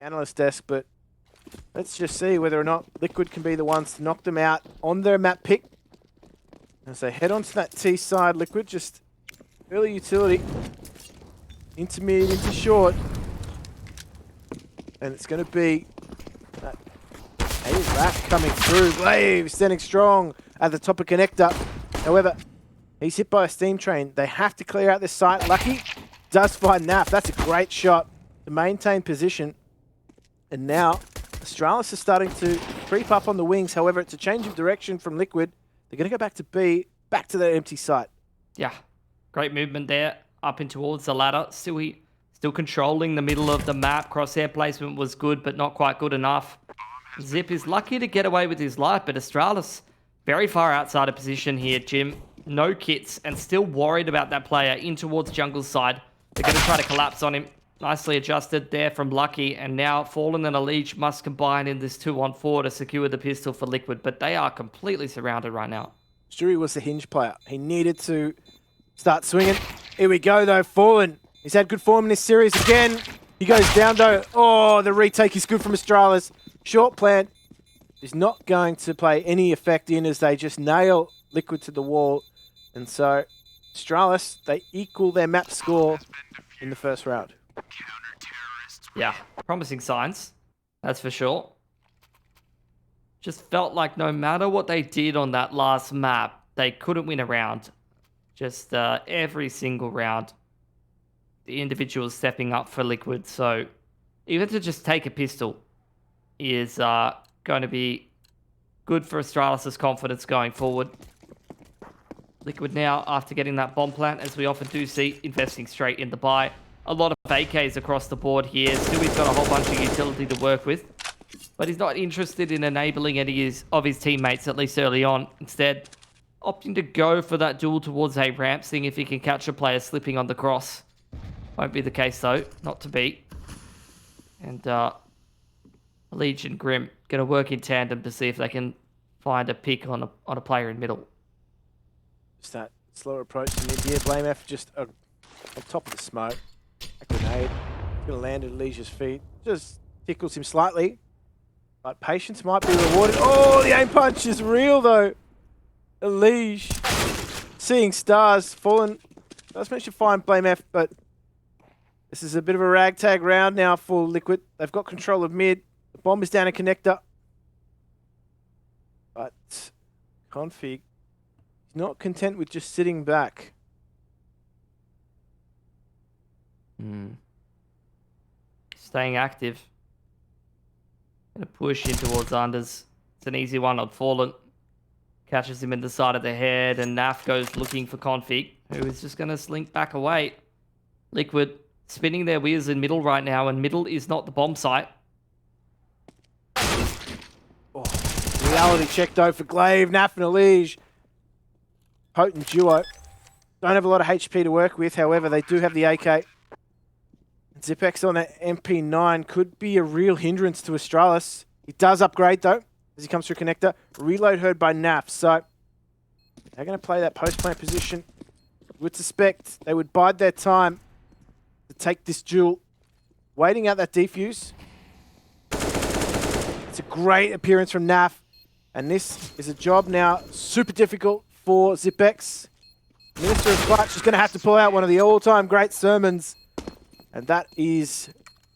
analyst desk, but let's just see whether or not Liquid can be the ones to knock them out on their map pick. As they head onto that T side, Liquid just early utility, intermediate into short, and it's going to be that A-Rat coming through. blameF standing strong at the top of connector. However, he's hit by a steam train. They have to clear out this site. Lucky does find NAF. That's a great shot to maintain position. And now, Astralis is starting to creep up on the wings. However, it's a change of direction from Liquid. They're going to go back to B, back to their empty site. Yeah, great movement there, up and towards the ladder. Still controlling the middle of the map. Crosshair placement was good, but not quite good enough. Zip is lucky to get away with his life, but Astralis very far outside of position here, Jim. No kits, and still worried about that player in towards jungle's side. They're going to try to collapse on him. Nicely adjusted there from Lucky, and now Fallen and Elite must combine in this 2-on-4 to secure the pistol for Liquid, but they are completely surrounded right now. Stewie was the hinge player. He needed to start swinging. Here we go, though. Fallen. He's had good form in this series again. He goes down, though. Oh, the retake is good from Astralis. Short plant is not going to play any effect in as they just nail Liquid to the wall. And so, Astralis, they equal their map score in the first round. Yeah, promising signs, that's for sure. Just felt like no matter what they did on that last map, they couldn't win a round. Just every single round, the individuals stepping up for Liquid. So even to just take a pistol is going to be good for Astralis' confidence going forward. Liquid now, after getting that bomb plant, as we often do see, investing straight in the buy. A lot of AKs across the board here. Stewie's got a whole bunch of utility to work with, but he's not interested in enabling any of his teammates, at least early on. Instead, opting to go for that duel towards a ramp, seeing if he can catch a player slipping on the cross. Won't be the case, though. Not to be. And Legion Grim going to work in tandem to see if they can find a pick on a player in middle. Just that slower approach to mid here. blameF just on top of the smoke. A grenade. Going to land at Legion's feet. Just tickles him slightly. But patience might be rewarded. Oh, the aim punch is real, though. Elige. Seeing stars. Fallen does manage to find blameF, but this is a bit of a ragtag round now for Liquid. They've got control of mid. The bomb is down a connector. But Config is not content with just sitting back. Staying active. Gonna push in towards unders. It's an easy one on Fallen. Catches him in the side of the head, and NAF goes looking for Config, who is just gonna slink back away. Liquid spinning their wheels in middle right now, and middle is not the bomb site. Oh, reality check though for Glaive, NAF and Elige. Potent duo. Don't have a lot of HP to work with, however, they do have the AK. Zipex on that MP9 could be a real hindrance to Astralis. He does upgrade though, as he comes through connector. Reload heard by NAF, so they're going to play that post-plant position. Would suspect they would bide their time to take this duel. Waiting out that defuse. It's a great appearance from NAF, and this is a job now super difficult for Zipex. Minister of Clutch is going to have to pull out one of the all-time great sermons. And that is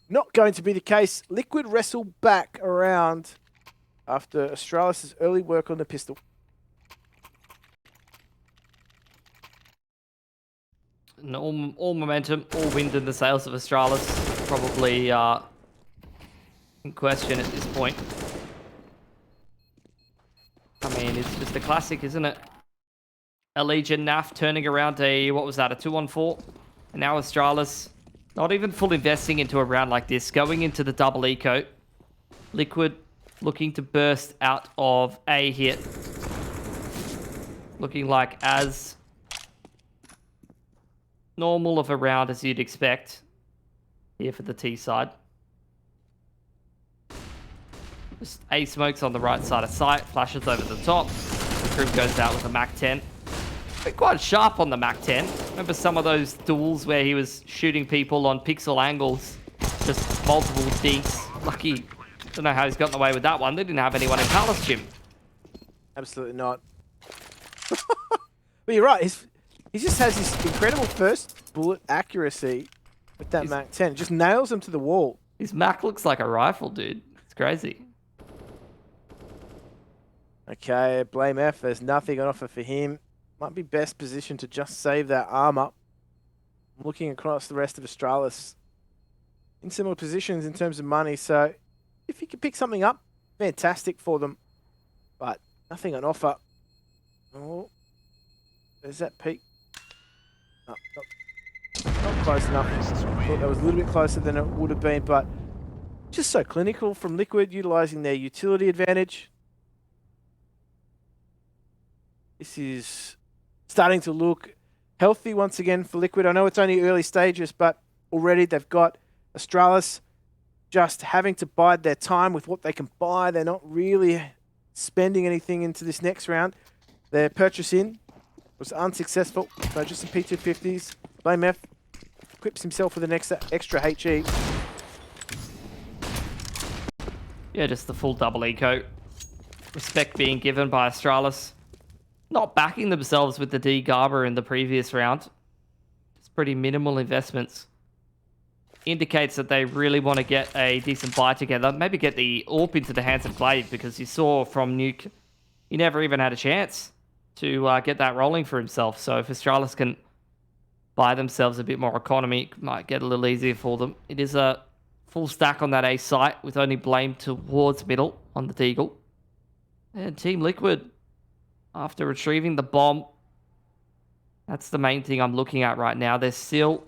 not going to be the case. Liquid wrestle back around after Astralis' early work on the pistol. And all momentum, all wind in the sails of Astralis. Probably in question at this point. I mean, it's just a classic, isn't it? A Legion NAF turning around a 2-on-4. And now Astralis not even full investing into a round like this, going into the double eco. Liquid looking to burst out of a hit. Looking like as normal of a round as you'd expect here for the T side. Just A smokes on the right side of sight, flashes over the top. The Grim goes out with a Mac 10. Been quite sharp on the Mac 10. Remember some of those duels where he was shooting people on pixel angles, just multiple dinks Lucky. Don't know how he's gotten away with that one. They didn't have anyone in Palace Gym. Absolutely not. But you're right. He just has this incredible first bullet accuracy with that Mac 10. It just nails him to the wall. His Mac looks like a rifle, dude. It's crazy. Okay, blameF. There's nothing on offer for him. Might be best positioned to just save that armor. Looking across the rest of Astralis in similar positions in terms of money. So if you can pick something up, fantastic for them. But nothing on offer. Oh, there's that peak. No, not close enough. Thought that was a little bit closer than it would have been, but just so clinical from Liquid, utilizing their utility advantage. This is starting to look healthy once again for Liquid. I know it's only early stages, but already they've got Astralis just having to bide their time with what they can buy. They're not really spending anything into this next round. Their purchase in was unsuccessful, so just some P250s. blameF equips himself with an extra HE. Yeah, just the full double eco. Respect being given by Astralis. Not backing themselves with the D Garber in the previous round. It's pretty minimal investments. Indicates that they really want to get a decent buy together. Maybe get the AWP into the hands of Glaive, because you saw from Nuke, he never even had a chance to get that rolling for himself. So if Astralis can buy themselves a bit more economy, it might get a little easier for them. It is a full stack on that A site with only blame towards middle on the Deagle. And Team Liquid, after retrieving the bomb, that's the main thing I'm looking at right now. They're still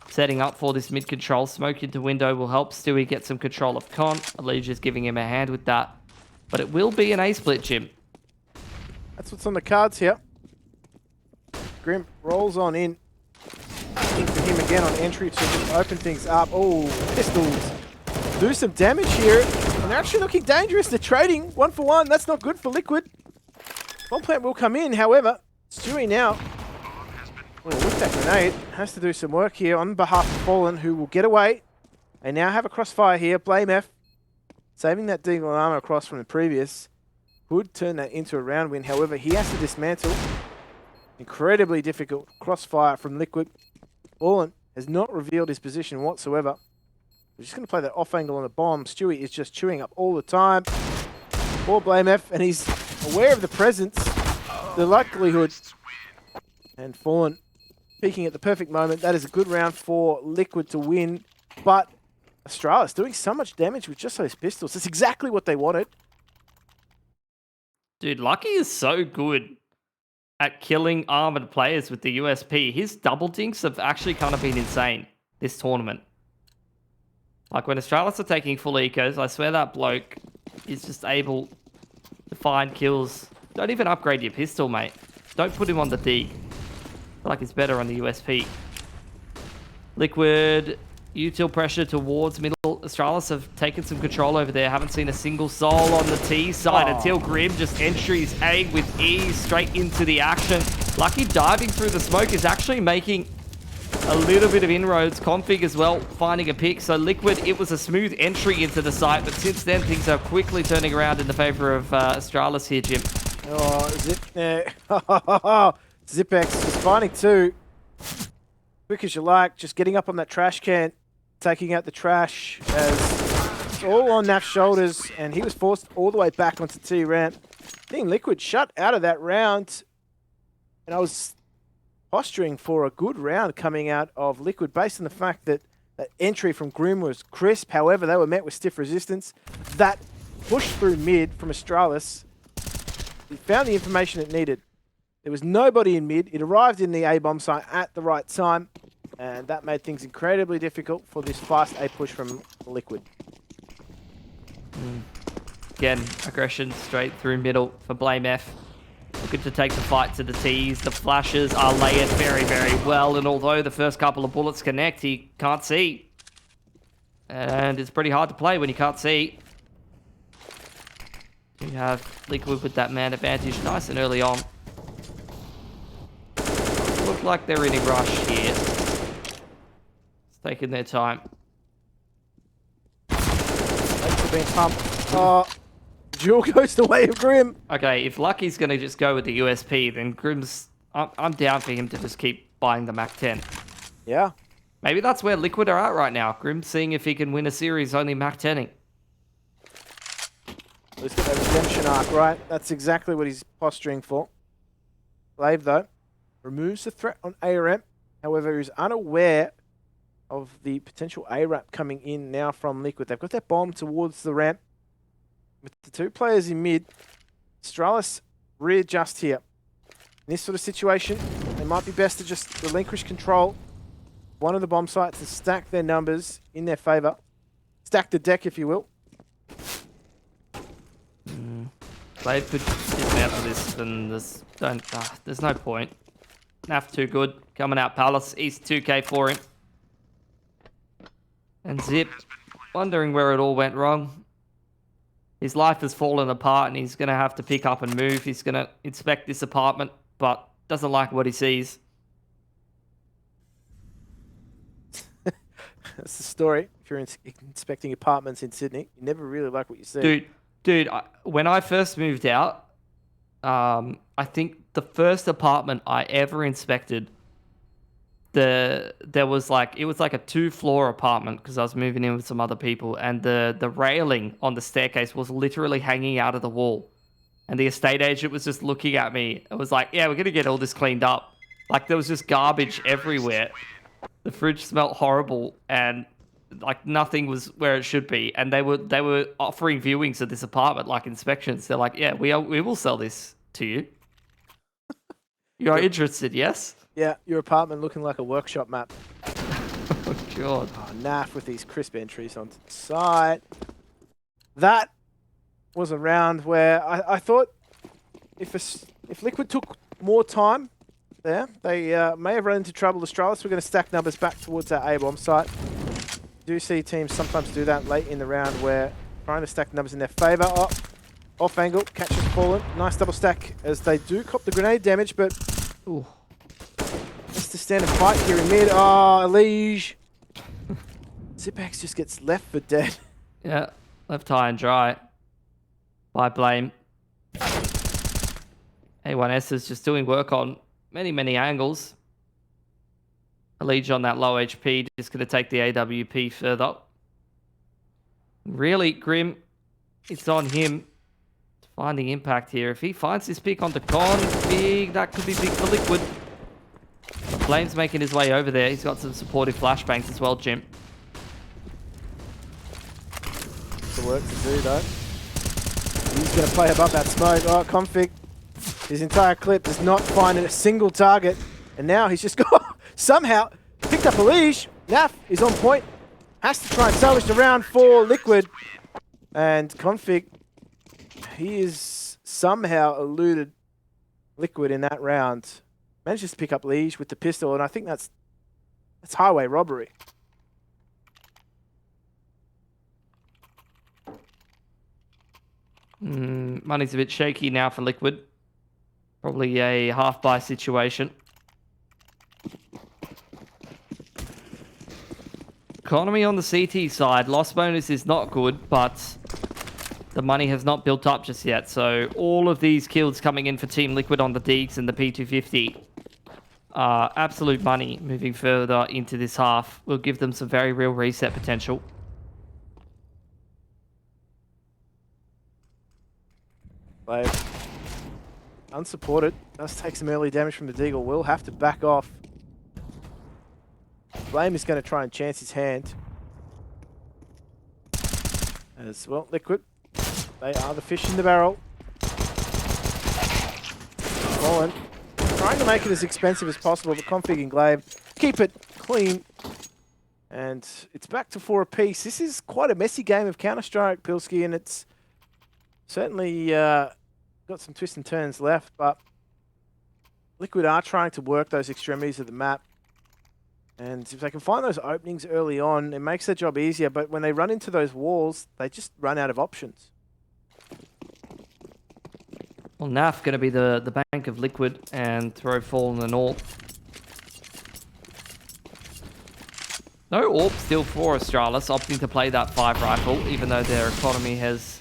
setting up for this mid control. Smoke into window will help Stewie get some control of Con. Elijah is giving him a hand with that. But it will be an A split, Jim. That's what's on the cards here. Grim rolls on in. Looking for him again on entry to just open things up. Oh, pistols do some damage here. And they're actually looking dangerous. They're trading 1 for 1. That's not good for Liquid. Bomb plant will come in, however, Stewie now, well, with that grenade, has to do some work here on behalf of Fallen, who will get away. They now have a crossfire here. blameF, saving that Deagle armor across from the previous, could turn that into a round win. However, he has to dismantle. Incredibly difficult crossfire from Liquid. Fallen has not revealed his position whatsoever. We're just going to play that off angle on the bomb. Stewie is just chewing up all the time for blameF, and he's aware of the presence, the likelihood, and Fallen peaking at the perfect moment. That is a good round for Liquid to win, but Astralis doing so much damage with just those pistols. That's exactly what they wanted. Dude, Lucky is so good at killing armored players with the USP. His double dinks have actually kind of been insane this tournament. Like when Astralis are taking full ecos, I swear that bloke is just able to find kills. Don't even upgrade your pistol, mate. Don't put him on the D. I feel like it's better on the USP. Liquid, util pressure towards middle. Astralis have taken some control over there. Haven't seen a single soul on the T side until Grim just entries A with ease straight into the action. Lucky diving through the smoke is actually making a little bit of inroads. Config as well, finding a pick. So Liquid, it was a smooth entry into the site, but since then things are quickly turning around in the favor of Astralis here, Jim. Oh, Zipex just finding two. Quick as you like, just getting up on that trash can, taking out the trash as it's all on Naf's shoulders, and he was forced all the way back onto T ramp. Team Liquid shut out of that round, and I was posturing for a good round coming out of Liquid based on the fact that that entry from Grim was crisp. However, they were met with stiff resistance. That push through mid from Astralis, it found the information it needed. There was nobody in mid. It arrived in the A-bomb site at the right time, and that made things incredibly difficult for this fast A push from Liquid. Again, aggression straight through middle for blameF. Looking to take the fight to the T's. The flashes are layered very, very well, and although the first couple of bullets connect, he can't see. And it's pretty hard to play when you can't see. You have Liquid with that man advantage nice and early on. Look like they're in a rush here. It's taking their time. It's been pumped. Oh, Jewel goes the way of Grim. Okay, if Lucky's going to just go with the USP, then Grim's... I'm down for him to just keep buying the MAC-10. Yeah. Maybe that's where Liquid are at right now. Grim's seeing if he can win a series only MAC-10ing. Let's get that redemption arc, right? That's exactly what he's posturing for. Glaive, though, removes the threat on ARM. However, he's unaware of the potential ARAP coming in now from Liquid. They've got that bomb towards the ramp. With the two players in mid, Astralis readjust here. In this sort of situation, it might be best to just relinquish control one of the bomb sites and stack their numbers in their favor. Stack the deck, if you will. Glaive could dismount for this, and there's no point. NAF too good. Coming out Palace. East 2k for him. And Zip, wondering where it all went wrong. His life has fallen apart and he's going to have to pick up and move. He's going to inspect this apartment, but doesn't like what he sees. That's the story. If you're inspecting apartments in Sydney, you never really like what you see. Dude, when I first moved out, I think the first apartment I ever inspected, it was like a 2-floor apartment because I was moving in with some other people, and the railing on the staircase was literally hanging out of the wall, and the estate agent was just looking at me. It was like, yeah, we're gonna get all this cleaned up. Like there was just garbage everywhere. The fridge smelled horrible, and like nothing was where it should be. And they were offering viewings of this apartment, like inspections. They're like, yeah, we will sell this to you. You are interested, yes? Yeah, your apartment looking like a workshop map. Oh, God. Oh, NAF with these crisp entries onto the side. That was a round where I thought if Liquid took more time there, they may have run into trouble. Astralis were going to stack numbers back towards that A-bomb site. Do see teams sometimes do that late in the round where trying to stack numbers in their favor. Oh, off angle, catch has fallen. Nice double stack as they do cop the grenade damage, but... Ooh. Just to stand and fight here in mid. Oh, Lige. Zipax just gets left for dead. Yeah, left high and dry. By blame. A1S is just doing work on many angles. Lige on that low HP, just going to take the AWP further. Really, Grim, it's on him to find the impact here. If he finds this pick onto Config, that could be big for Liquid. Blame's making his way over there. He's got some supportive flashbangs as well, Jim. The work to do, though. He's going to play above that smoke. Oh, Config. His entire clip does not find a single target. And now he's just got... Somehow picked up a leash. NAF is on point. Has to try and salvage the round for Liquid. And Config, he is somehow eluded Liquid in that round. Manages to pick up Liege with the pistol, and I think that's highway robbery. Money's a bit shaky now for Liquid. Probably a half-buy situation. Economy on the CT side. Loss bonus is not good, but the money has not built up just yet. So all of these kills coming in for Team Liquid on the Deeks and the P250 are absolute money moving further into this half. Will give them some very real reset potential. Like, unsupported. Does take some early damage from the Deagle. Will have to back off. Blame is going to try and chance his hand. As well, Liquid. They are the fish in the barrel. Fallen. Trying to make it as expensive as possible, but Config and Glaive keep it clean. And it's back to 4 apiece. This is quite a messy game of Counter-Strike, Pilski, and it's certainly got some twists and turns left, but Liquid are trying to work those extremities of the map. And if they can find those openings early on, it makes their job easier. But when they run into those walls, they just run out of options. Well, NAF going to be the bank of Liquid and throw Fallen and all. No AWP still for Astralis, opting to play that 5 rifle, even though their economy has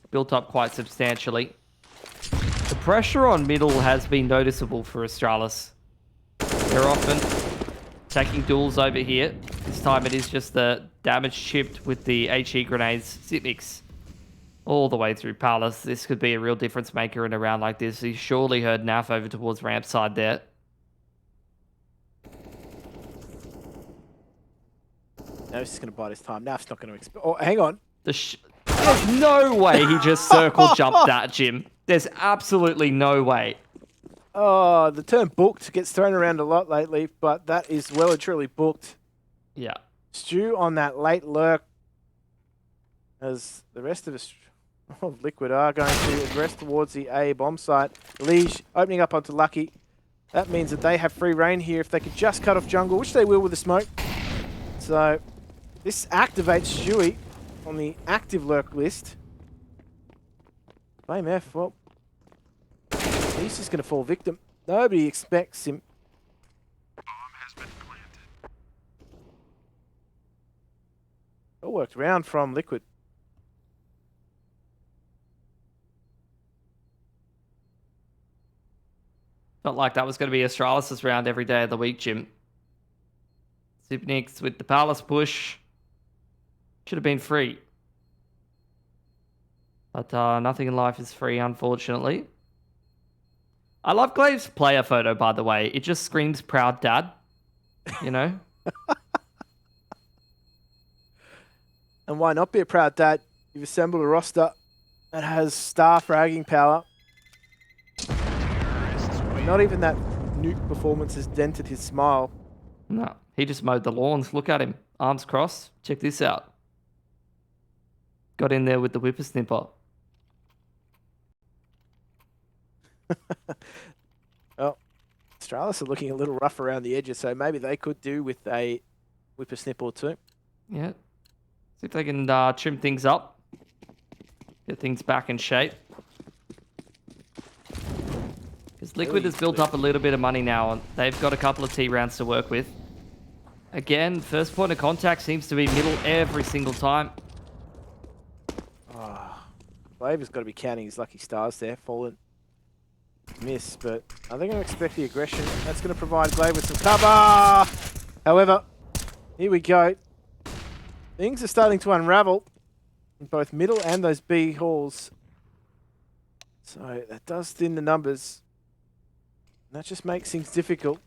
built up quite substantially. The pressure on middle has been noticeable for Astralis. They're often taking duels over here. This time it is just the damage chipped with the HE grenades. Zipmix all the way through Palace. This could be a real difference maker in a round like this. He surely heard Naf over towards ramp side there. No, he's just going to bide his time. Naf's not going to Oh, hang on. There's no way he just circle jumped that, Jim. There's absolutely no way. Oh, the term booked gets thrown around a lot lately, but that is well and truly booked. Yeah. Stew on that late lurk, as the rest of us, Liquid are going to address towards the A bomb site. Liege opening up onto Lucky. That means that they have free reign here if they could just cut off jungle, which they will with the smoke. So this activates Stewie on the active lurk list. blameF, well, he's just going to fall victim. Nobody expects him. All worked round from Liquid. Felt like that was going to be Astralis' round every day of the week, Jim. Zipnix with the Palace push. Should have been free. But nothing in life is free, unfortunately. I love Glaive's player photo, by the way. It just screams proud dad. You know? And why not be a proud dad? You've assembled a roster that has star fragging power. Not even that nuke performance has dented his smile. No, he just mowed the lawns. Look at him. Arms crossed. Check this out. Got in there with the whippersnipper. Well, Astralis are looking a little rough around the edges, so maybe they could do with a whippersnip or two. Yeah. See if they can trim things up. Get things back in shape. Because Liquid has built up a little bit of money now, and they've got a couple of T rounds to work with. Again, first point of contact seems to be middle every single time. Oh, Glaive has got to be counting his lucky stars there. Fallen. Miss, but are they going to expect the aggression? That's going to provide Glaive with some cover. However, here we go. Things are starting to unravel in both middle and those B halls. So that does thin the numbers. That just makes things difficult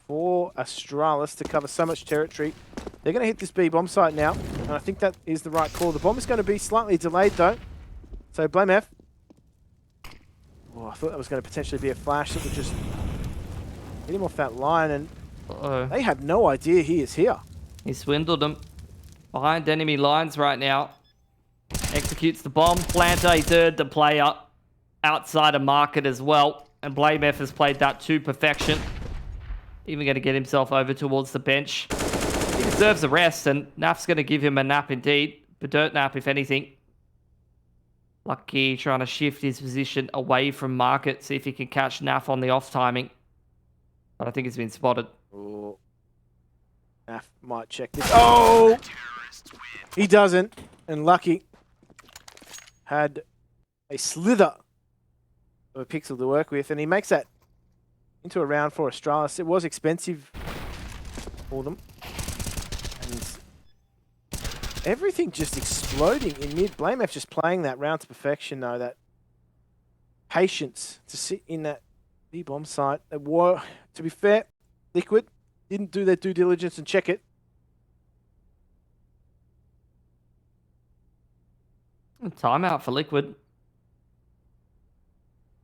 for Astralis to cover so much territory. They're going to hit this B bomb site now, and I think that is the right call. The bomb is going to be slightly delayed though. So blameF. Oh, I thought that was going to potentially be a flash that would just hit him off that line, and they have no idea he is here. He swindled them. Behind enemy lines right now. Executes the bomb. Planter, he third the player outside of market as well. And blameF has played that to perfection. Even going to get himself over towards the bench. He deserves a rest, and Naf's going to give him a nap indeed. A dirt nap, if anything. Lucky trying to shift his position away from market. See if he can catch Naf on the off timing. But I think he's been spotted. Oh. Naf might check this. Oh! He doesn't. And Lucky had a slither of a pixel to work with, and he makes that into a round for Astralis. It was expensive for them. And everything just exploding in mid. blameF just playing that round to perfection, though. That patience to sit in that B-bomb site. To be fair, Liquid didn't do their due diligence and check it. Timeout for Liquid.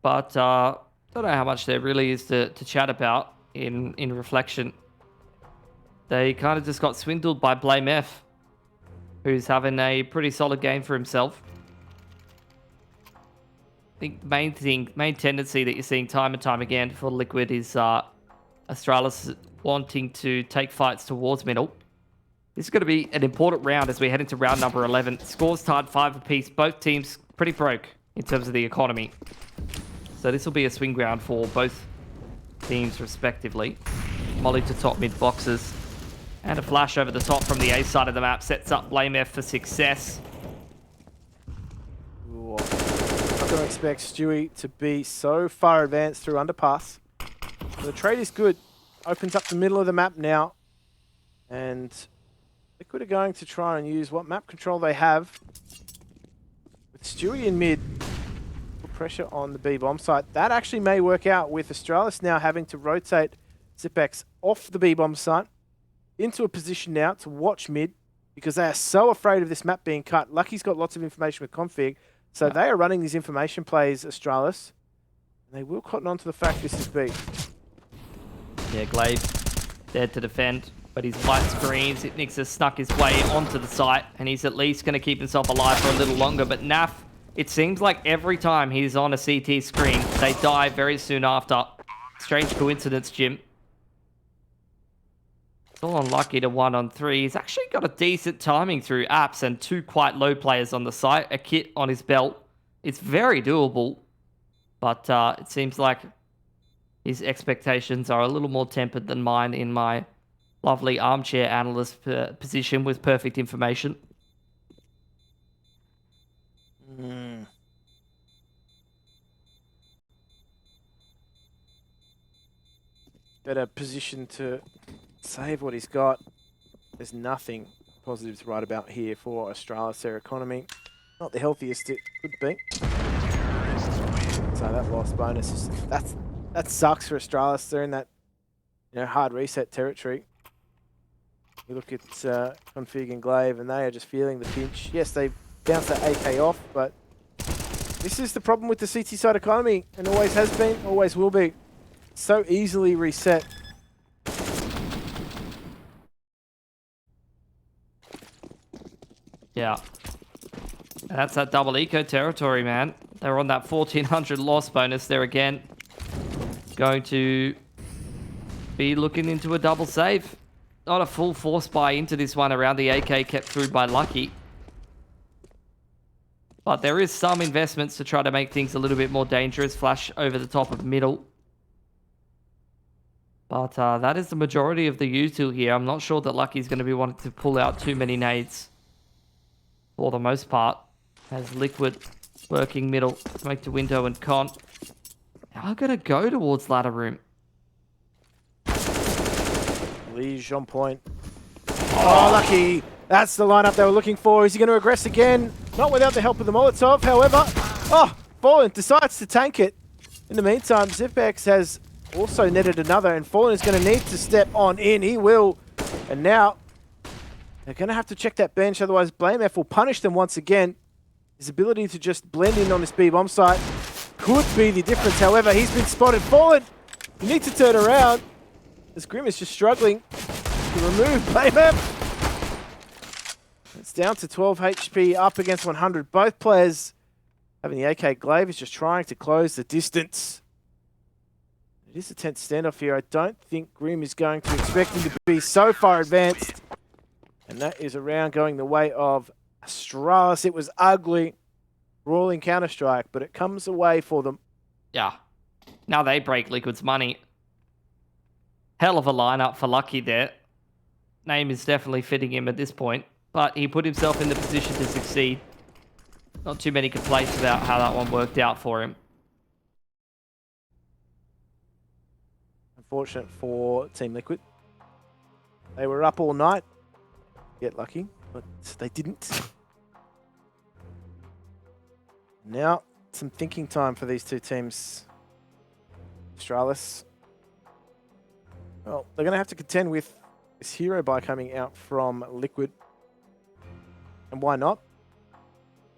But don't know how much there really is to chat about in reflection. They kind of just got swindled by blameF, who's having a pretty solid game for himself. I think main tendency that you're seeing time and time again for Liquid is Astralis wanting to take fights towards middle. This is going to be an important round as we head into round number 11. Scores tied 5 apiece. Both teams pretty broke in terms of the economy. So this will be a swing round for both teams respectively. Molly to top mid boxes. And a flash over the top from the A side of the map sets up blameF for success. Ooh, not going to expect Stewie to be so far advanced through underpass. The trade is good. Opens up the middle of the map now. And Liquid are going to try and use what map control they have. With Stewie in mid, put pressure on the B bomb site. That actually may work out with Astralis now having to rotate Zipex off the B bomb site into a position now to watch mid because they are so afraid of this map being cut. Lucky's got lots of information with config, so they are running these information plays, Astralis. And they will cotton on to the fact this is B. Yeah, Glaive there to defend, but his light screens. Nix has snuck his way onto the site, and he's at least going to keep himself alive for a little longer. But NAF, it seems like every time he's on a CT screen, they die very soon after. Strange coincidence, Jim. Still unlucky to 1-on-3. He's actually got a decent timing through apps and 2 quite low players on the site. A kit on his belt. It's very doable, but it seems like his expectations are a little more tempered than mine in my lovely armchair analyst position with perfect information. Better position to save what he's got. There's nothing positive to write about here for Astralis. Their economy, not the healthiest it could be. So that lost bonus is that sucks for Astralis. They're in that hard reset territory. You look at Config and Glaive, and they are just feeling the pinch. Yes, they bounced that AK off, but this is the problem with the CT side economy, and always has been, always will be. So easily reset. Yeah. And that's that double eco territory, man. They're on that 1400 loss bonus there again. Going to be looking into a double save. Not a full force buy into this one around the AK kept through by Lucky. But there is some investments to try to make things a little bit more dangerous. Flash over the top of middle. But that is the majority of the util here. I'm not sure that Lucky's going to be wanting to pull out too many nades. For the most part. As Liquid working middle. Smoke to window and con. Now I'm going to go towards ladder room. Liege on point. Oh, Lucky. That's the lineup they were looking for. Is he going to regress again? Not without the help of the Molotov, however. Oh, Fallen decides to tank it. In the meantime, Zipex has also netted another, and Fallen is going to need to step on in. He will. And now, they're going to have to check that bench, otherwise blameF will punish them once again. His ability to just blend in on this B-bomb site could be the difference. However, he's been spotted. Fallen, you need to turn around. As Grim is just struggling to remove blameF. It's down to 12 HP, up against 100. Both players having the AK. Glaive is just trying to close the distance. It is a tense standoff here. I don't think Grim is going to expect him to be so far advanced. And that is a round going the way of Astralis. It was ugly, brawling Counter-Strike, but it comes away for them. Yeah. Now they break Liquid's money. Hell of a lineup for Lucky there. Name is definitely fitting him at this point, but he put himself in the position to succeed. Not too many complaints about how that one worked out for him. Unfortunate for Team Liquid. They were up all night. Get lucky, but they didn't. Now, some thinking time for these two teams. Astralis. Well, they're going to have to contend with this hero buy coming out from Liquid. And why not?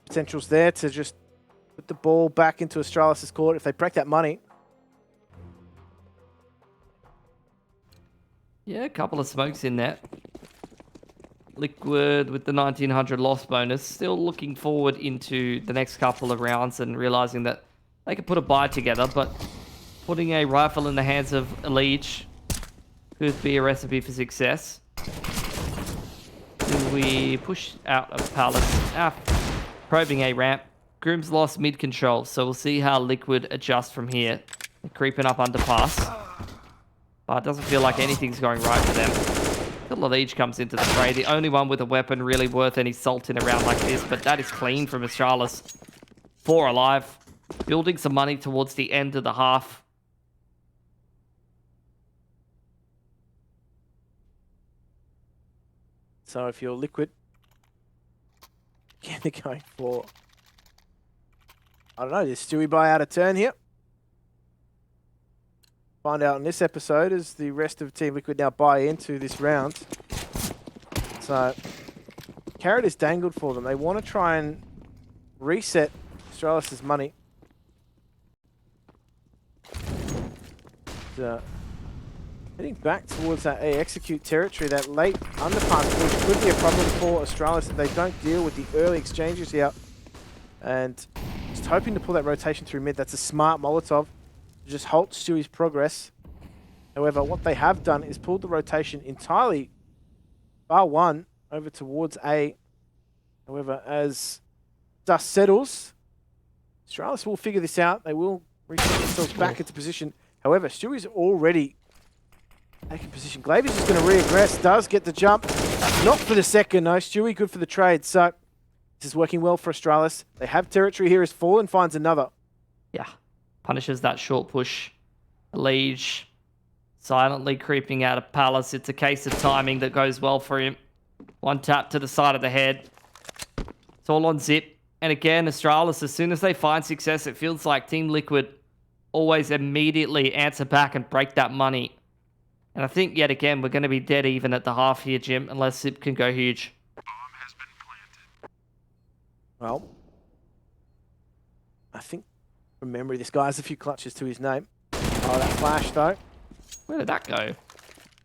Potential's there to just put the ball back into Astralis' court if they break that money. Yeah, a couple of smokes in there. Liquid with the 1900 loss bonus. Still looking forward into the next couple of rounds and realizing that they could put a buy together, but putting a rifle in the hands of Elite could be a recipe for success. Do we push out of Palace? Probing a ramp. Grim's lost mid control, so we'll see how Liquid adjust from here. They're creeping up underpass. But it doesn't feel like anything's going right for them. until the Leech comes into the fray. The only one with a weapon really worth any salt in a round like this, but that is clean from Astralis. 4 alive. Building some money towards the end of the half. So if you're Liquid, again, they're going for, I don't know, does Stewie buy out a turn here? Find out in this episode as the rest of Team Liquid now buy into this round. So, carrot is dangled for them. They want to try and reset Astralis' money. Heading back towards that A execute territory, that late underpass push could be a problem for Astralis if they don't deal with the early exchanges here. And just hoping to pull that rotation through mid. That's a smart Molotov to just halt Stewie's progress. However, what they have done is pulled the rotation entirely bar one over towards A. However, as dust settles, Astralis will figure this out. They will reset themselves back into position. However, Stewie's already taking position. Glaive is just going to reaggress. Does get the jump. Not for the second, no. Stewie good for the trade. So, this is working well for Astralis. They have territory here as Fallen finds another. Yeah. Punishes that short push. Liege silently creeping out of Palace. It's a case of timing that goes well for him. One tap to the side of the head. It's all on zip. And again, Astralis, as soon as they find success, it feels like Team Liquid always immediately answer back and break that money. And I think, yet again, we're going to be dead even at the half here, Jim, unless Zip can go huge. Well, I think, from memory, this guy has a few clutches to his name. Oh, that flash, though. Where did that go?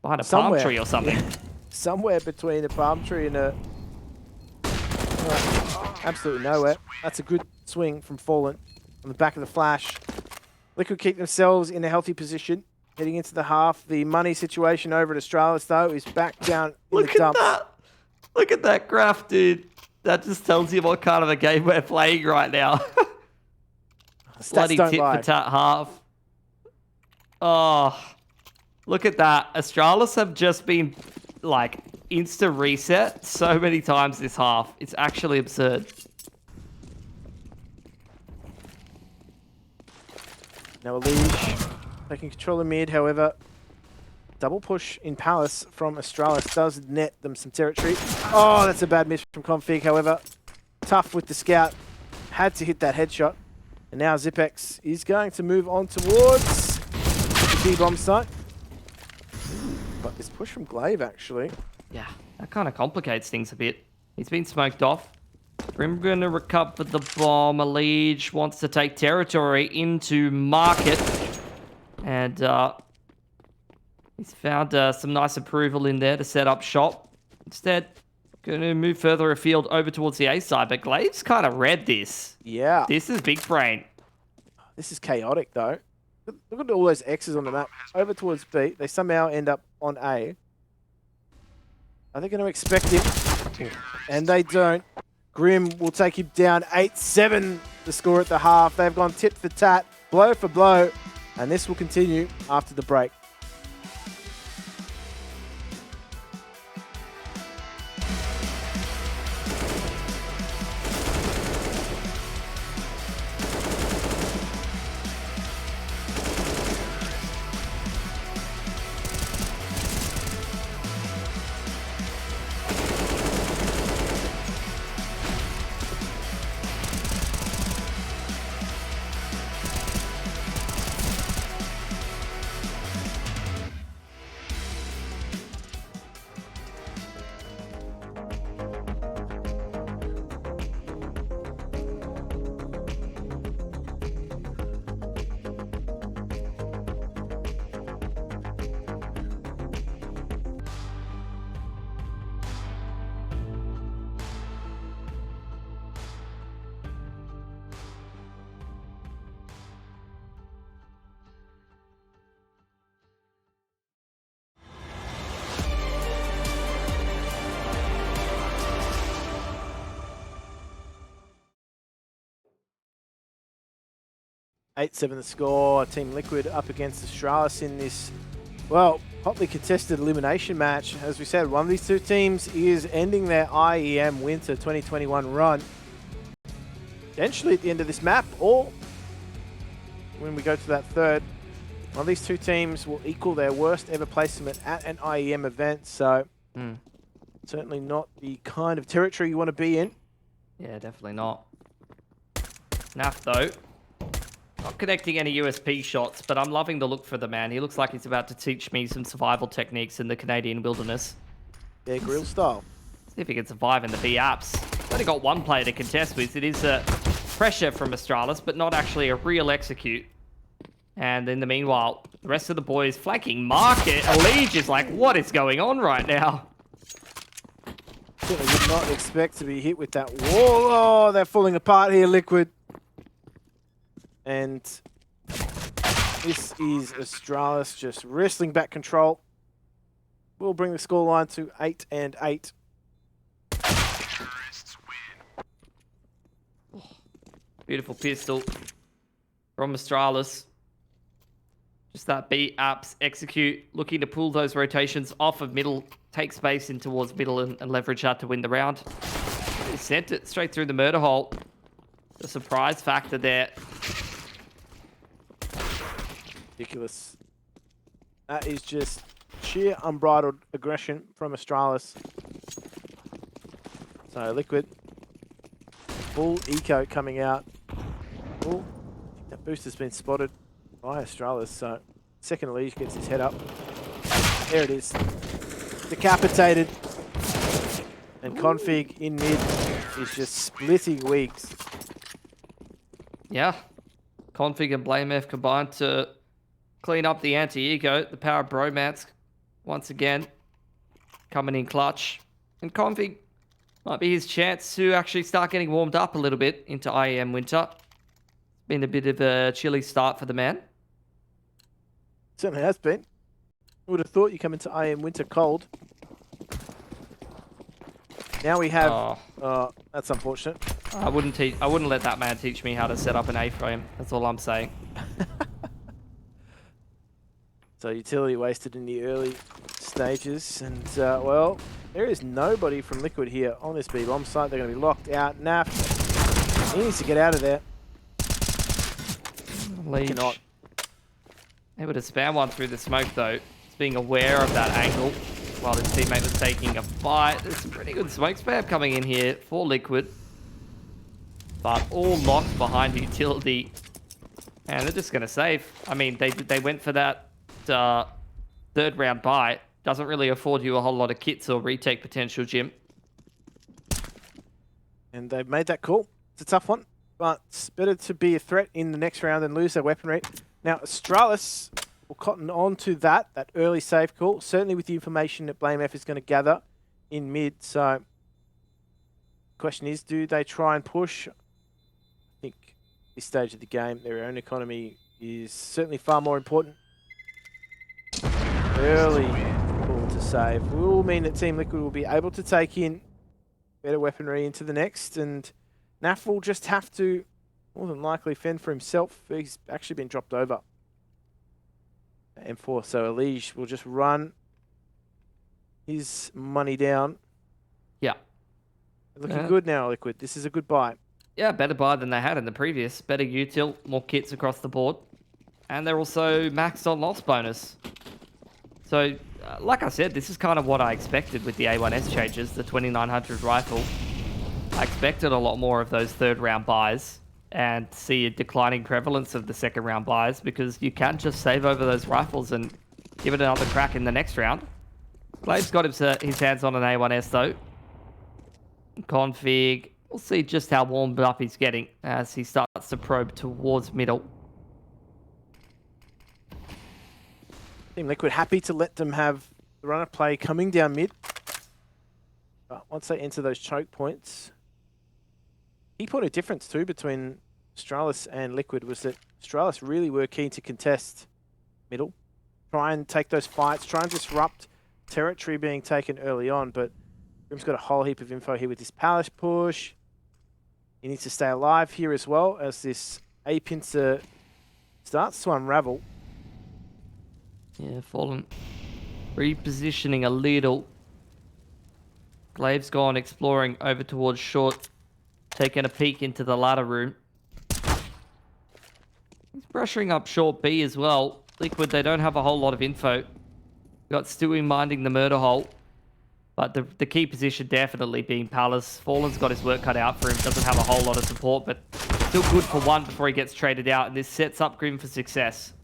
Behind a palm tree or something? Yeah. Somewhere between a palm tree and a... absolutely nowhere. That's a good swing from Fallen on the back of the flash. Liquid keep themselves in a healthy position. Heading into the half, the money situation over at Astralis, though, is back down in the dumps. Look at that graph, dude. That just tells you what kind of a game we're playing right now. Bloody tit for tat half. Oh, look at that. Astralis have just been, like, insta reset so many times this half. It's actually absurd. Now a Liege taking control of mid, however, double push in Palace from Astralis does net them some territory. Oh, that's a bad miss from Config, however, tough with the scout. Had to hit that headshot. And now Zipex is going to move on towards the B-bomb site. But this push from Glaive, actually. Yeah, that kind of complicates things a bit. He's been smoked off. Grim going to recover the bomb. Liege wants to take territory into market. And he's found some nice approval in there to set up shop. Instead, going to move further afield over towards the A side. But Glaive's kind of read this. Yeah. This is big brain. This is chaotic, though. Look at all those X's on the map. Over towards B. They somehow end up on A. Are they going to expect it? And they don't. Grim will take him down 8-7, the score at the half. They've gone tit for tat, blow for blow, and this will continue after the break. Eight-7 the score. Team Liquid up against Astralis in this, well, hotly contested elimination match. As we said, one of these two teams is ending their IEM Winter 2021 run. Potentially at the end of this map, or when we go to that third, one of these two teams will equal their worst ever placement at an IEM event. So certainly not the kind of territory you want to be in. Yeah, definitely not. Naf, though, not connecting any USP shots, but I'm loving the look for the man. He looks like he's about to teach me some survival techniques in the Canadian wilderness. Their grill style. See if he can survive in the B apps. Only got one player to contest with. It is pressure from Astralis, but not actually a real execute. And in the meanwhile, the rest of the boys flanking market. Elige is like, what is going on right now? Certainly would not expect to be hit with that wall. Oh, they're falling apart here, Liquid. And this is Astralis just wrestling back control. We'll bring the scoreline to 8-8. Beautiful pistol from Astralis. Just that B apps execute, looking to pull those rotations off of middle, take space in towards middle and leverage that to win the round. He sent it straight through the murder hole. The surprise factor there. Ridiculous. That is just sheer unbridled aggression from Astralis. So Liquid, full eco coming out. Oh, that boost has been spotted by Astralis. So second Elige gets his head up. There it is. Decapitated. And Config in mid is just splitting wigs. Yeah. Config and blameF combined to clean up the anti-ego. The power of bromance once again coming in clutch. And Config might be his chance to actually start getting warmed up a little bit into IEM Winter. Been a bit of a chilly start for the man. Certainly has been. I would have thought you come into IEM Winter cold. Now we have... that's unfortunate. I wouldn't let that man teach me how to set up an A-frame. That's all I'm saying. So utility wasted in the early stages. And, well, there is nobody from Liquid here on this B-bomb site. They're going to be locked out. Naf, he needs to get out of there. Leech. Cannot. Able to spam one through the smoke, though. Just being aware of that angle while his teammate was taking a fight. There's some pretty good smoke spam coming in here for Liquid. But all locked behind utility. And they're just going to save. I mean, they went for that third round buy. Doesn't really afford you a whole lot of kits or retake potential, Jim. And they've made that call. It's a tough one. But it's better to be a threat in the next round than lose their weaponry. Now, Astralis will cotton on to that early save call. Certainly with the information that blameF is going to gather in mid. So, the question is, do they try and push? I think at this stage of the game, their own economy is certainly far more important. Early call to save will mean that Team Liquid will be able to take in better weaponry into the next. And Naf will just have to, more than likely, fend for himself. He's actually been dropped over. M4, so Elige will just run his money down. Yeah. Looking good now, Liquid. This is a good buy. Yeah, better buy than they had in the previous. Better util, more kits across the board. And they're also maxed on loss bonus. So, like I said, this is kind of what I expected with the A1S changes, the 2900 rifle. I expected a lot more of those third round buys and see a declining prevalence of the second round buys because you can just save over those rifles and give it another crack in the next round. Glade's got his hands on an A1S though. Config, we'll see just how warmed up he's getting as he starts to probe towards middle. Team Liquid happy to let them have the run of play coming down mid. But once they enter those choke points, key point of difference too between Astralis and Liquid was that Astralis really were keen to contest middle, try and take those fights, try and disrupt territory being taken early on. But Grim's got a whole heap of info here with this palace push. He needs to stay alive here as well as this A pincer starts to unravel. Yeah, fallen Repositioning a little. Glaive's gone exploring over towards short, taking a peek into the ladder room. He's pressuring up short B as well. Liquid, they don't have a whole lot of info. Got Stewie minding the murder hole. But the key position definitely being Palace. Fallen's got his work cut out for him. Doesn't have a whole lot of support, but still good for one before he gets traded out. And this sets up Grim for success.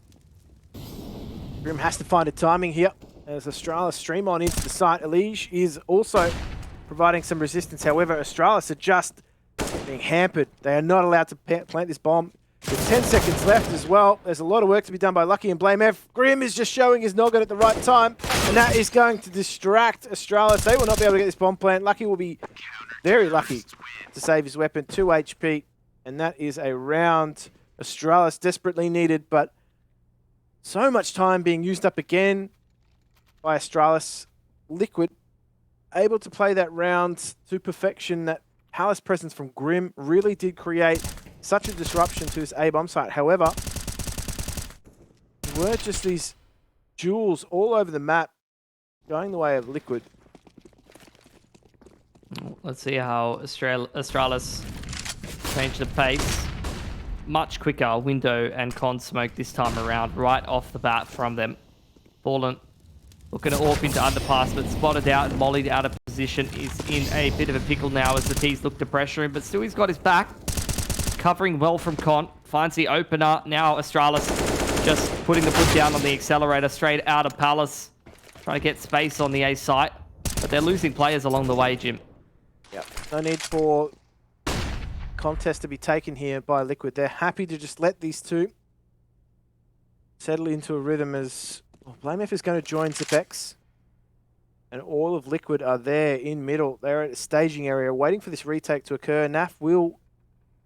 Grim has to find a timing here as Astralis stream on into the site. Elige is also providing some resistance. However, Astralis are just being hampered. They are not allowed to plant this bomb. With 10 seconds left as well. There's a lot of work to be done by Lucky and blameF. Grim is just showing his noggin at the right time, and that is going to distract Astralis. They will not be able to get this bomb plant. Lucky will be very lucky to save his weapon. 2 HP, and that is a round Astralis desperately needed, but so much time being used up again by Astralis. Liquid able to play that round to perfection. That Palace presence from Grim really did create such a disruption to this A bomb site. However, there were just these jewels all over the map going the way of Liquid. Let's see how Astralis change the pace. Much quicker window and con smoke this time around, right off the bat from them. Fallen looking to AWP into underpass, but spotted out and mollied out of position. Is in a bit of a pickle now as the T's look to pressure him, but still he's got his back. Covering well from Con, finds the opener. Now Astralis just putting the foot down on the accelerator straight out of Palace. Trying to get space on the A site, but they're losing players along the way, Jim. Yeah, no need for contest to be taken here by Liquid. They're happy to just let these two settle into a rhythm as blameF is going to join Zipex. And all of Liquid are there in middle. They're at a staging area waiting for this retake to occur. NAF will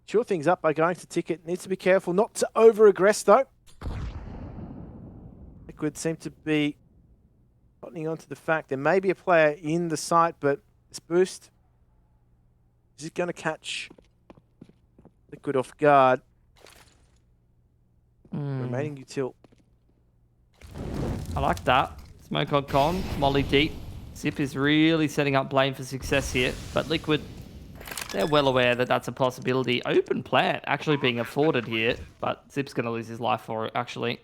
chew things up by going to ticket. Needs to be careful not to over-aggress though. Liquid seem to be cottoning on to the fact there may be a player in the site, but this boost, is it going to catch Liquid off guard? Remaining util. I like that. Smoke on Con, Molly deep. Zip is really setting up Blame for success here, but Liquid, they're well aware that that's a possibility. Open plant actually being afforded here, but Zip's going to lose his life for it, actually.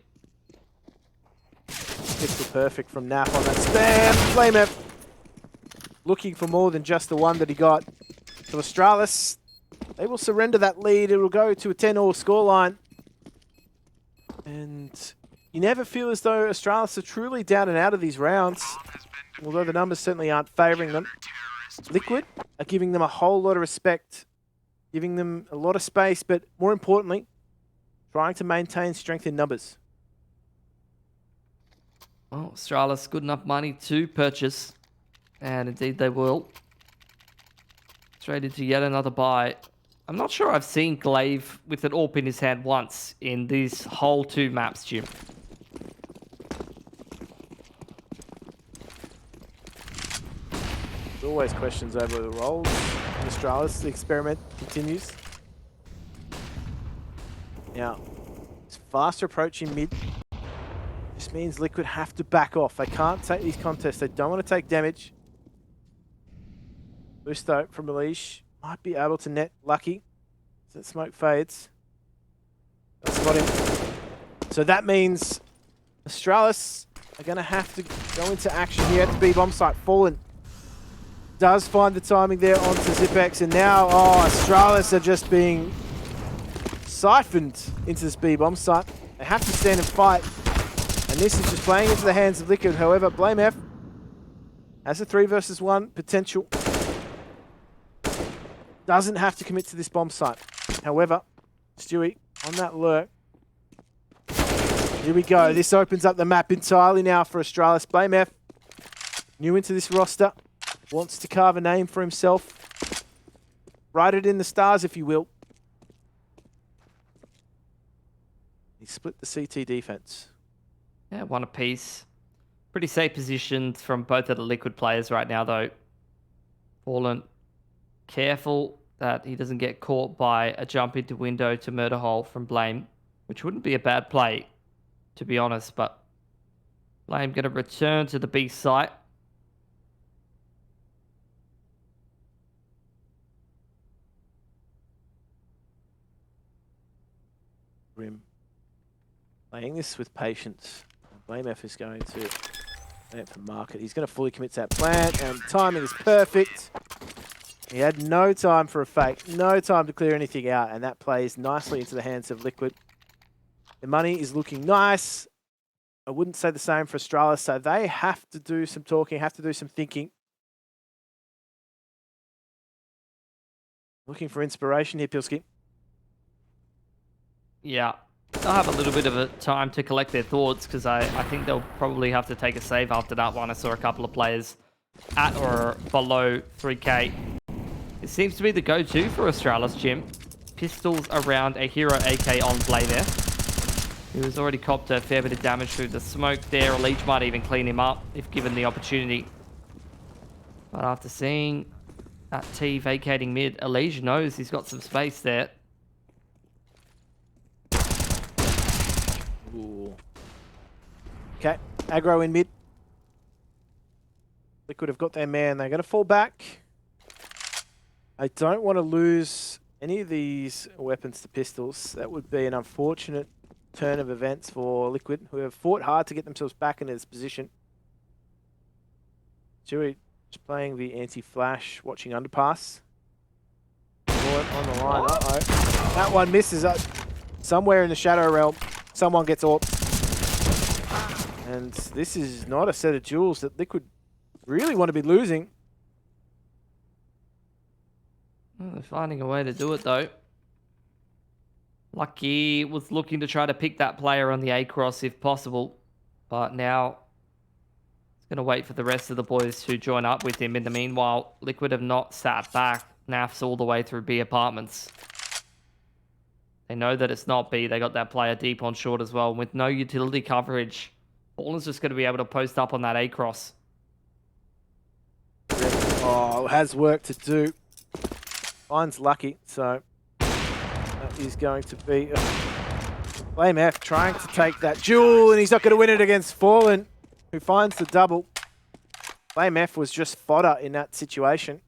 Pixel perfect from Nap on that spam. blameF looking for more than just the one that he got. So Astralis, they will surrender that lead. It will go to a 10-all scoreline. And you never feel as though Astralis are truly down and out of these rounds, although the numbers certainly aren't favouring them. Liquid are giving them a whole lot of respect, giving them a lot of space, but more importantly, trying to maintain strength in numbers. Well, Astralis, good enough money to purchase, and indeed they will. Straight into yet another buy. I'm not sure I've seen Glaive with an AWP in his hand once in these whole 2 maps, Jim. There's always questions over the roles in Astralis. The experiment continues. Now, it's faster approaching mid. This means Liquid have to back off. They can't take these contests. They don't want to take damage. Boost though from Elige. Might be able to net Lucky. As that smoke fades. They'll spot him. So that means Astralis are going to have to go into action here at the B bomb site. Fallen does find the timing there onto Zipex, and now, Astralis are just being siphoned into this B bomb site. They have to stand and fight, and this is just playing into the hands of Liquid. However, blameF has a 3 versus 1 potential. Doesn't have to commit to this bomb site. However, Stewie on that lurk. Here we go. This opens up the map entirely now for Astralis. blameF, new into this roster, wants to carve a name for himself. Write it in the stars, if you will. He split the CT defense. Yeah, one apiece. Pretty safe positions from both of the Liquid players right now, though. Fallen careful that he doesn't get caught by a jump into window to murder hole from Blame, which wouldn't be a bad play, to be honest, but Blame going to return to the B site. Grim playing this with patience. blameF is going to plant for market. He's going to fully commit to that plant, and timing is perfect. He had no time for a fake, no time to clear anything out, and that plays nicely into the hands of Liquid. The money is looking nice. I wouldn't say the same for Astralis, so they have to do some talking, have to do some thinking. Looking for inspiration here, Pilski. Yeah, they'll have a little bit of a time to collect their thoughts because I think they'll probably have to take a save after that one. I saw a couple of players at or below 3k. It seems to be the go-to for Astralis, Jim. Pistols around a hero AK on blameF. He was already copped a fair bit of damage through the smoke there. A Leech might even clean him up if given the opportunity. But after seeing that T vacating mid, Elijah knows he's got some space there. Ooh. Okay, aggro in mid. Liquid have got their man. They're going to fall back. I don't want to lose any of these weapons to pistols. That would be an unfortunate turn of events for Liquid, who have fought hard to get themselves back into this position. Chewy just playing the anti-flash, watching underpass. Bullet on the line. Uh-oh. That one misses. Somewhere in the Shadow Realm, someone gets AWPed. And this is not a set of duels that Liquid really want to be losing. Well, they're finding a way to do it, though. Lucky was looking to try to pick that player on the A-cross if possible. But now he's going to wait for the rest of the boys to join up with him. In the meanwhile, Liquid have not sat back. NAF's all the way through B apartments. They know that it's not B. They got that player deep on short as well. With no utility coverage, Fallen's just going to be able to post up on that A-cross. Oh, has work to do. Finds Lucky, so that is going to be blameF trying to take that duel, and he's not going to win it against Fallen, who finds the double. blameF was just fodder in that situation,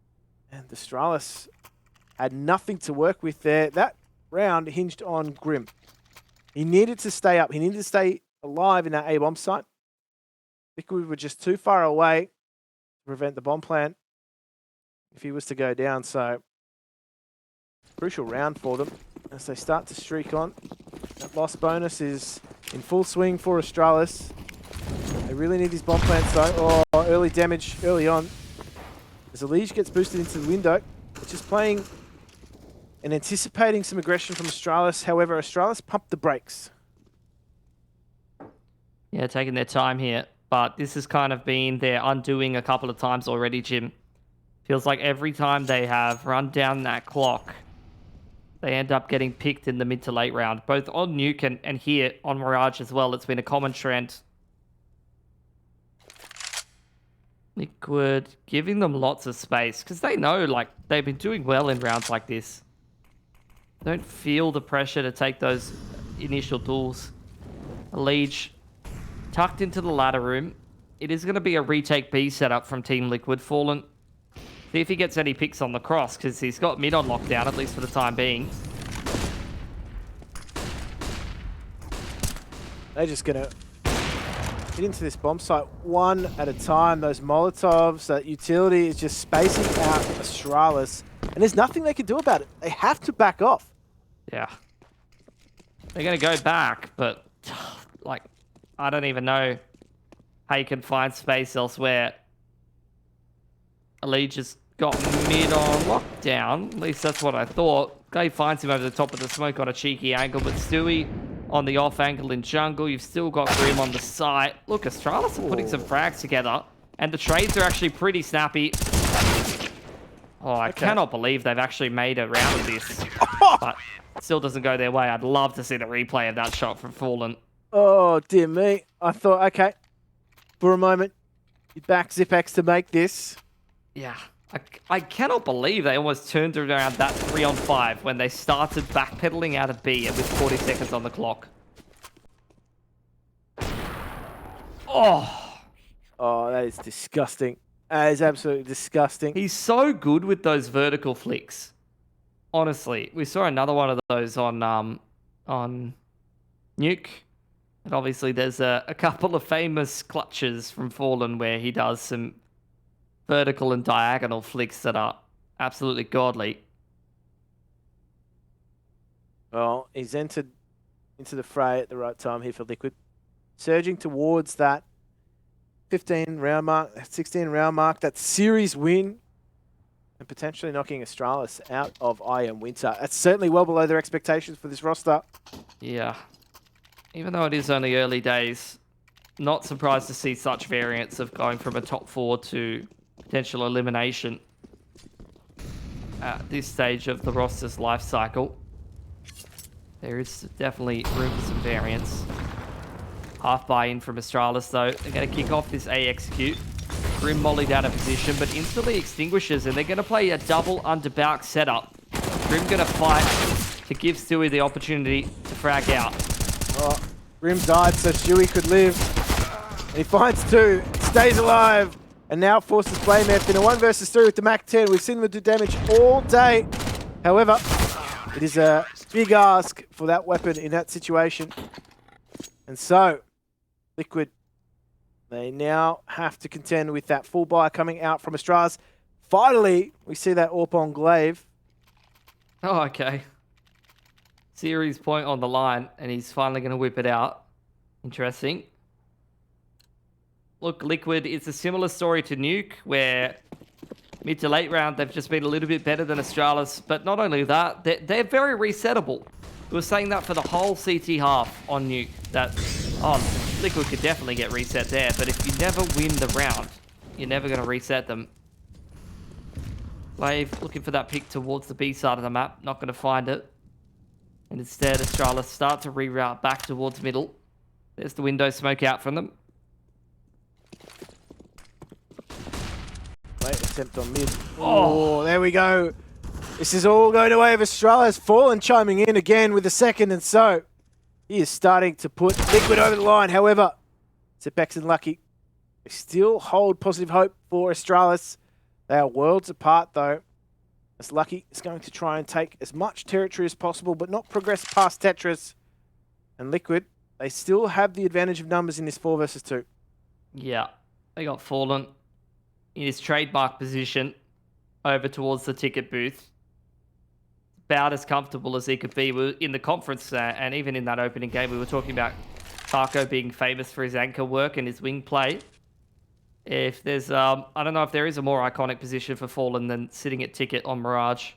and Astralis had nothing to work with there. That round hinged on Grim. He needed to stay up. He needed to stay alive in that A-bomb site. Liquid were just too far away to prevent the bomb plant if he was to go down, so crucial round for them as they start to streak on. That loss bonus is in full swing for Astralis. They really need his bomb plants though. Oh, early damage early on. As Elige gets boosted into the window, it's just playing and anticipating some aggression from Astralis. However, Astralis pumped the brakes. Yeah, taking their time here. But this has kind of been their undoing a couple of times already, Jim. Feels like every time they have run down that clock, they end up getting picked in the mid to late round. Both on Nuke and here on Mirage as well. It's been a common trend. Liquid giving them lots of space because they know like they've been doing well in rounds like this. Don't feel the pressure to take those initial duels. Elige tucked into the ladder room. It is going to be a retake B setup from Team Liquid. Fallen. See if he gets any picks on the cross, because he's got mid on lockdown, at least for the time being. They're just going to get into this bomb site one at a time. Those Molotovs, that utility is just spacing out Astralis. And there's nothing they can do about it. They have to back off. Yeah. They're going to go back, but like, I don't even know how you can find space elsewhere. Elige has got mid on lockdown. At least that's what I thought. Guy finds him over the top of the smoke on a cheeky angle, but Stewie on the off angle in jungle. You've still got Grim on the site. Look, Astralis are putting some frags together, and the trades are actually pretty snappy. Oh, I cannot believe they've actually made a round of this. But it still doesn't go their way. I'd love to see the replay of that shot from Fallen. Oh, dear me. I thought, okay, for a moment, you back ZipX to make this. Yeah, I cannot believe they almost turned around that 3-on-5 when they started backpedaling out of B and with 40 seconds on the clock. Oh, Oh, that is disgusting. That is absolutely disgusting. he's so good with those vertical flicks. Honestly, we saw another one of those on Nuke. And obviously there's a couple of famous clutches from Fallen where he does some vertical and diagonal flicks that are absolutely godly. Well, he's entered into the fray at the right time here for Liquid. Surging towards that 15 round mark, 16 round mark, that series win, and potentially knocking Astralis out of IEM Winter. That's certainly well below their expectations for this roster. Yeah. Even though it is only early days, not surprised to see such variance of going from a top 4 to potential elimination at this stage of the roster's life cycle. There is definitely room for some variance. Half buy-in from Astralis, though. They're going to kick off this A execute. Grim mollied out of position, but instantly extinguishes, and they're going to play a double under Balk setup. Grim going to fight to give Stewie the opportunity to frag out. Oh, Grim died so Stewie could live. And he finds 2, stays alive, and now forces blameF in a 1 versus 3 with the Mac 10. We've seen them do damage all day. However, it is a big ask for that weapon in that situation. And so, Liquid, they now have to contend with that full buy coming out from Astralis. Finally, we see that AWP on Glaive. Oh, okay. Series point on the line, and he's finally going to whip it out. Interesting. Look, Liquid, it's a similar story to Nuke, where mid to late round, they've just been a little bit better than Astralis. But not only that, they're very resettable. We were saying that for the whole CT half on Nuke, that, oh, Liquid could definitely get reset there, but if you never win the round, you're never going to reset them. Glaive looking for that pick towards the B side of the map, not going to find it. And instead, Astralis start to reroute back towards middle. There's the window smoke out from them. Late attempt on mid. Oh, there we go. This is all going away of Astralis. Fallen chiming in again with the second, and so he is starting to put Liquid over the line. However, Zepex and Lucky, they still hold positive hope for Astralis. They are worlds apart, though, as Lucky is going to try and take as much territory as possible, but not progress past Tetris. And Liquid, they still have the advantage of numbers in this 4 versus 2. Yeah, they got Fallen in his trademark position over towards the ticket booth. About as comfortable as he could be in the conference, and even in that opening game, we were talking about Taco being famous for his anchor work and his wing play. If there's, I don't know if there is a more iconic position for Fallen than sitting at ticket on Mirage.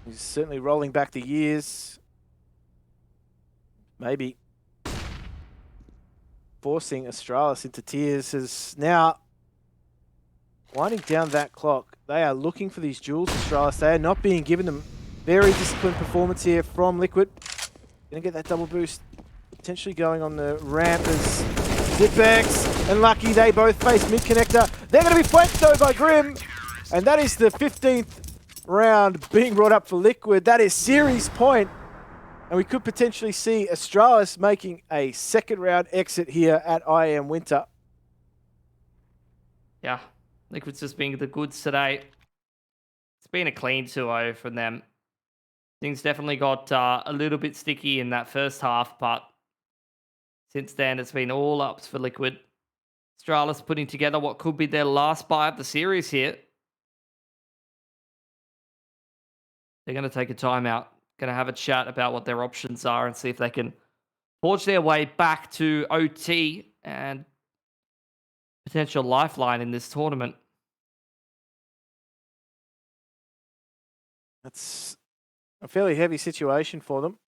He's certainly rolling back the years. Maybe forcing Astralis into tears as now winding down that clock. They are looking for these jewels, Astralis. They are not being given them. Very disciplined performance here from Liquid. Gonna get that double boost. Potentially going on the ramp as Zipex and Lucky, they both face mid-connector. They're gonna be flanked though by Grim. And that is the 15th round being brought up for Liquid. That is series point. And we could potentially see Astralis making a second round exit here at IEM Winter. Yeah, Liquid's just being the goods today. It's been a clean 2-0 from them. Things definitely got a little bit sticky in that first half, but since then it's been all ups for Liquid. Astralis putting together what could be their last buy of the series here. They're going to take a timeout. Going to have a chat about what their options are and see if they can forge their way back to OT and potential lifeline in this tournament. That's a fairly heavy situation for them.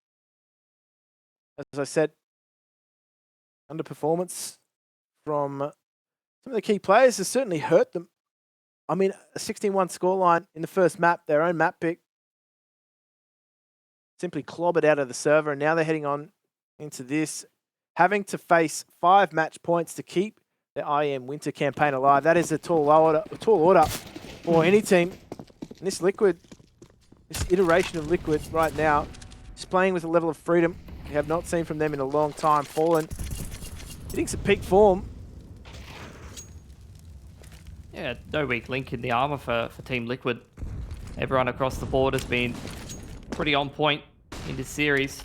As I said, underperformance from some of the key players has certainly hurt them. I mean, a 16-1 scoreline in the first map, their own map pick, simply clobbered out of the server, and now they're heading on into this, having to face 5 match points to keep the IEM Winter campaign alive. That is a tall order for any team. And this Liquid, this iteration of Liquid right now, is playing with a level of freedom we have not seen from them in a long time. Fallen Hitting some peak form. Yeah, no weak link in the armor for Team Liquid. Everyone across the board has been pretty on point in this series.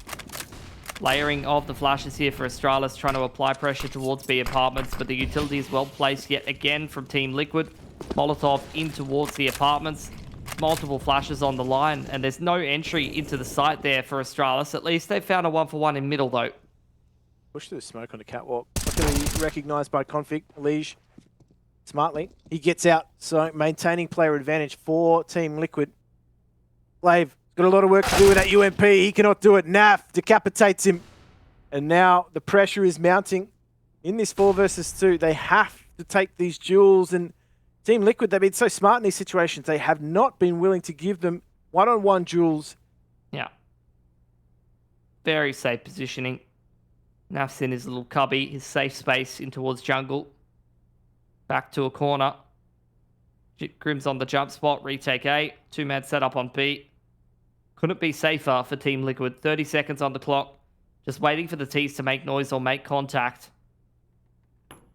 Layering of the flashes here for Astralis, trying to apply pressure towards B apartments, but the utility is well placed yet again from Team Liquid. Molotov in towards the apartments. Multiple flashes on the line, and there's no entry into the site there for Astralis. At least they found a 1-for-1 in middle, though. Push through the smoke on the catwalk. Not going to be recognised by Config. Lige smartly. He gets out, so maintaining player advantage for Team Liquid. Blave got a lot of work to do with that UMP. He cannot do it. Naf decapitates him. And now the pressure is mounting in this 4 versus 2. They have to take these duels. And Team Liquid, they've been so smart in these situations. They have not been willing to give them one-on-one duels. Yeah. Very safe positioning. Naf's in his little cubby, his safe space in towards jungle. Back to a corner. Grim's on the jump spot. Retake A. 2-man setup on B. Couldn't be safer for Team Liquid. 30 seconds on the clock. Just waiting for the T's to make noise or make contact.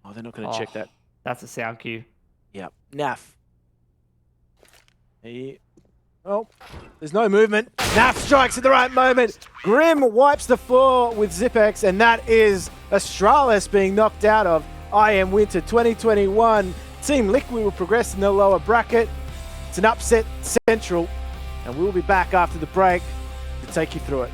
Oh, they're not going to check that. That's a sound cue. Yep. Naf. Oh, there's no movement. Naf strikes at the right moment. Grim wipes the floor with Zipex, and that is Astralis being knocked out of IEM Winter 2021. Team Liquid will progress in the lower bracket. It's an upset central. And we'll be back after the break to take you through it.